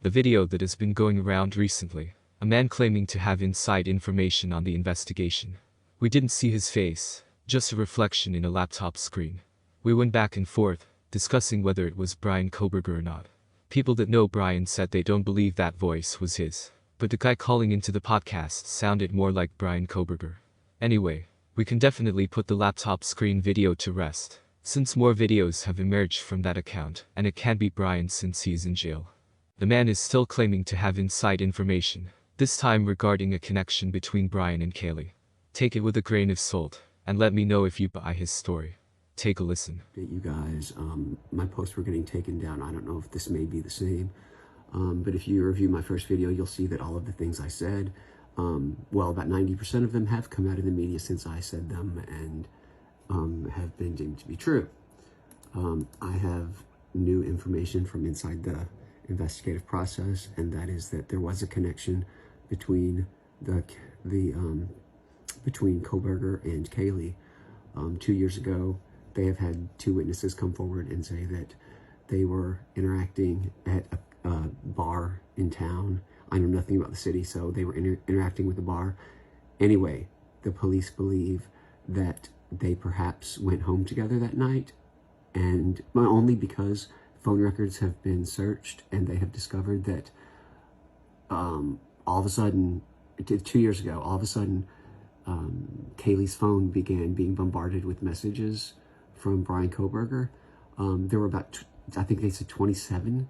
The video that has been going around recently. A man claiming to have inside information on the investigation. We didn't see his face, just a reflection in a laptop screen. We went back and forth, discussing whether it was Bryan Kohberger or not. People that know Bryan said they don't believe that voice was his. But the guy calling into the podcast sounded more like Bryan Kohberger. Anyway, we can definitely put the laptop screen video to rest, since more videos have emerged from that account, and it can't be Bryan since he's in jail. The man is still claiming to have inside information, this time regarding a connection between Bryan and Kaylee. Take it with a grain of salt, and let me know if you buy his story. Take a listen. You guys, my posts were getting taken down. I don't know if this may be the same, but if you review my first video, you'll see that all of the things I said, well, about 90% of them have come out in the media since I said them and have been deemed to be true. I have new information from inside the investigative process, and that is that there was a connection between between Kohberger and Kaylee. 2 years ago, they have had two witnesses come forward and say that they were interacting at a bar in town. I know nothing about the city, so they were interacting with the bar. Anyway, the police believe that they perhaps went home together that night, and only because phone records have been searched and they have discovered that all of a sudden, 2 years ago, all of a sudden, Kaylee's phone began being bombarded with messages from Bryan Kohberger. There were about, I think they said 27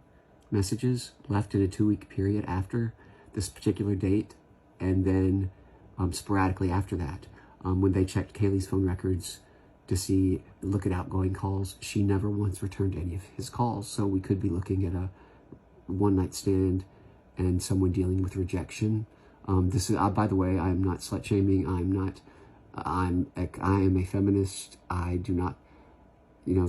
messages left in a 2-week period after this particular date, and then sporadically after that. When they checked Kaylee's phone records to look at outgoing calls, she never once returned any of his calls. So we could be looking at a one-night stand and someone dealing with rejection. This is, by the way, I am not slut-shaming. I am a feminist. I do not,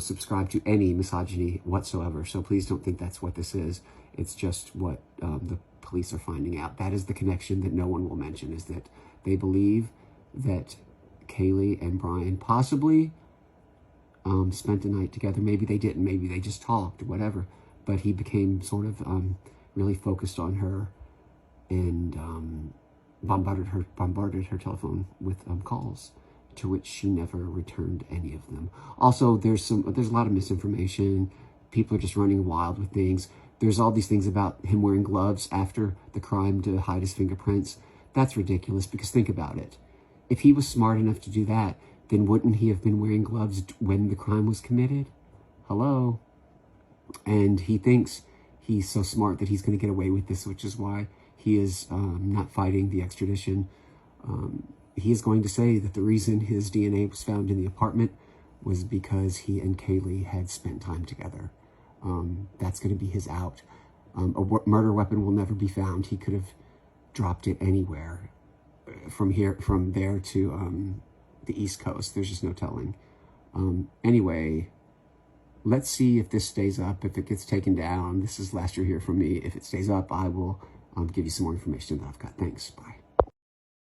subscribe to any misogyny whatsoever. So please don't think that's what this is. It's just what the police are finding out. That is the connection that no one will mention, is that they believe that Kaylee and Bryan possibly spent a night together. Maybe they didn't. Maybe they just talked, whatever. But he became sort of really focused on her and bombarded her telephone with calls, to which she never returned any of them. Also, there's a lot of misinformation. People are just running wild with things. There's all these things about him wearing gloves after the crime to hide his fingerprints. That's ridiculous, because think about it. If he was smart enough to do that, then wouldn't he have been wearing gloves when the crime was committed? Hello? And he thinks he's so smart that he's going to get away with this, which is why he is not fighting the extradition. He is going to say that the reason his DNA was found in the apartment was because he and Kaylee had spent time together. That's going to be his out. A murder weapon will never be found. He could have dropped it anywhere. From there to the East Coast. There's just no telling. Anyway, let's see if this stays up, if it gets taken down. This is last year here from me. If it stays up, I will give you some more information that I've got. Thanks. Bye.